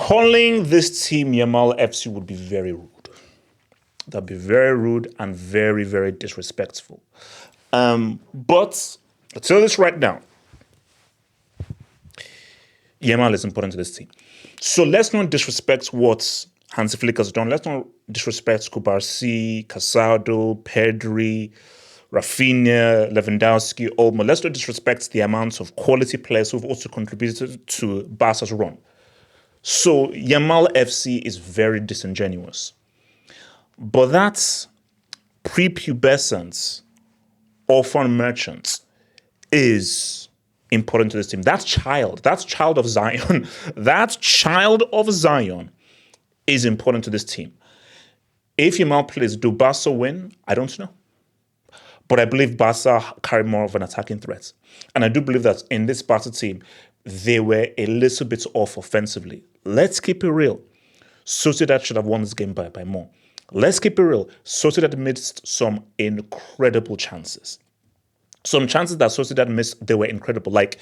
calling this team Yamal FC would be very rude. That'd be very rude and very, very disrespectful. But I'll tell you this right now. Yamal is important to this team. So let's not disrespect what Hansi Flick has done. Let's not disrespect Kubarsi, Casado, Pedri, Rafinha, Lewandowski, Olmo. Let's not disrespect the amount of quality players who've also contributed to Barca's run. So Yamal FC is very disingenuous. But that's prepubescent orphan merchants is important to this team. That child of Zion, that child of Zion is important to this team. If Yamal plays, do Barca win? I don't know. But I believe Barca carry more of an attacking threat. And I do believe that in this Barca team, they were a little bit off offensively. Let's keep it real. Sociedad should have won this game by more. Let's keep it real. Sociedad missed some incredible chances. Some chances that Sociedad missed, they were incredible. Like,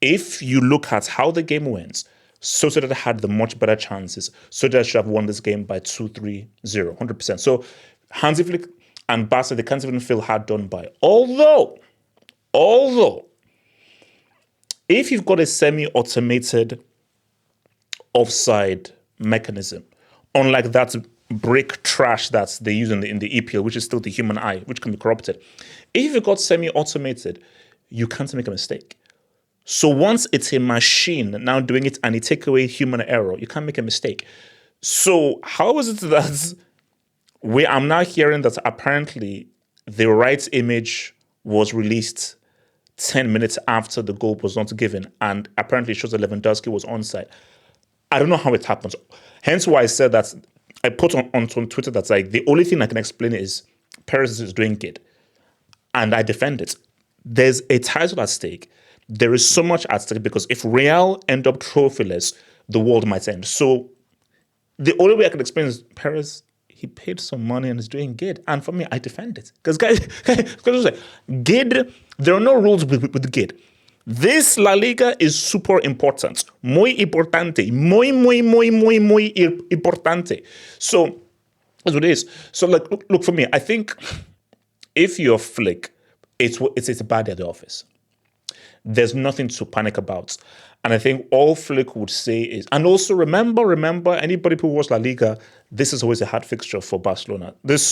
if you look at how the game went, Sociedad had the much better chances. Sociedad should have won this game by 2-3-0, 100%. So Hansi Flick and Barca, they can't even feel hard done by. Although, if you've got a semi-automated offside mechanism, unlike that brick trash that they use in the EPL, which is still the human eye, which can be corrupted. If you've got semi-automated, you can't make a mistake. So once it's a machine now doing it and you take away human error, you can't make a mistake. So how is it that I'm now hearing that apparently the right image was released 10 minutes after the goal was not given, and apparently it shows that Lewandowski was onside. I don't know how it happens. Hence why I said that I put on Twitter that's like the only thing I can explain is Perez is doing good. And I defend it. There's a title at stake. There is so much at stake because if Real end up trophyless, the world might end. So the only way I can explain is Perez, he paid some money and is doing good. And for me, I defend it. Because guys, good, there are no rules with good. This La Liga is super important. Muy importante. Muy importante. So that's what it is. So look for me, I think if you're Flick, it's a bad day at the office. There's nothing to panic about. And I think all Flick would say is, and also remember, anybody who watches La Liga, this is always a hard fixture for Barcelona. This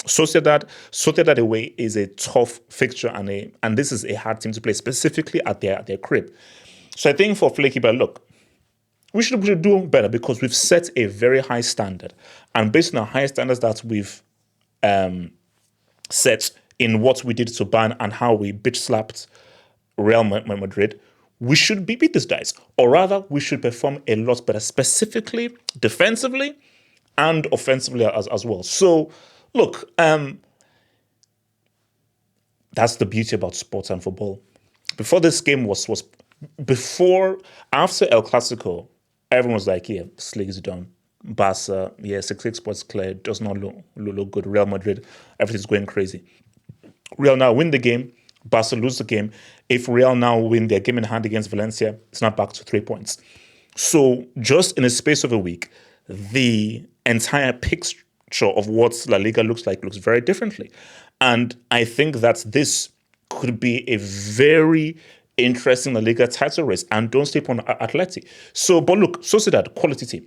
Sociedad away is a tough fixture, and this is a hard team to play, specifically at their crib. So I think for Flick, but look, we should do better because we've set a very high standard. And based on the high standards that we've set in what we did to Bayern and how we bitch slapped Real Madrid, we should beat these guys. Or rather, we should perform a lot better, specifically defensively and offensively as well. So, look, that's the beauty about sports and football. Before this game after El Clasico, everyone was like, yeah, this league is done. Barca, yeah, 6-6 points clear, does not look good. Real Madrid, everything's going crazy. Real now win the game. Barca lose the game. If Real now win their game in hand against Valencia, it's not back to 3 points. So just in a space of a week, the entire picture of what La Liga looks very differently. And I think that this could be a very interesting La Liga title race. And don't sleep on Atleti. So, but look, Sociedad, quality team.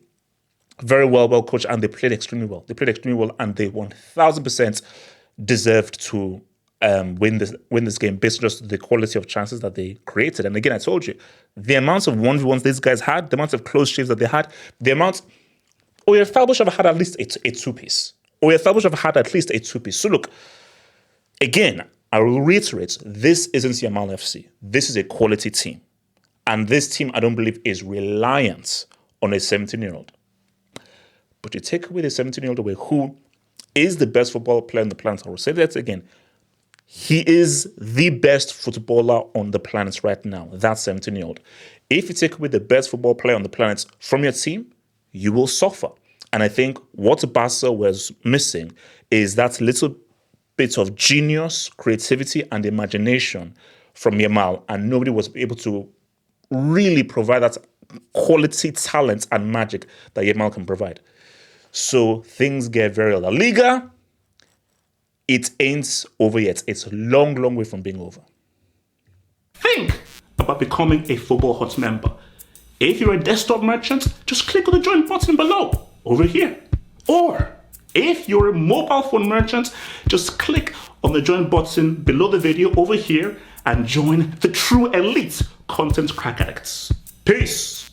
Very well coached, and they played extremely well. And they 1,000% deserved to win this game based on just the quality of chances that they created. And again, I told you, the amount of 1v1s these guys had, the amount of close shaves that they had, the amount... Oyarzabal should have had at least a two-piece. So look, again, I will reiterate, this isn't Yamal FC. This is a quality team. And this team, I don't believe, is reliant on a 17-year-old. But you take away the 17-year-old away, who is the best football player on the planet. I will say that again. He is the best footballer on the planet right now, that 17-year-old. If you take away the best football player on the planet from your team, you will suffer. And I think what Barca was missing is that little bit of genius, creativity, and imagination from Yamal. And nobody was able to really provide that quality talent and magic that Yamal can provide. So things get very real. La Liga, it ain't over yet. It's a long, long way from being over. Think about becoming a Football Hut member. If you're a desktop merchant, just click on the join button below, over here. Or if you're a mobile phone merchant, just click on the join button below the video over here and join the true elite content crack addicts. Peace.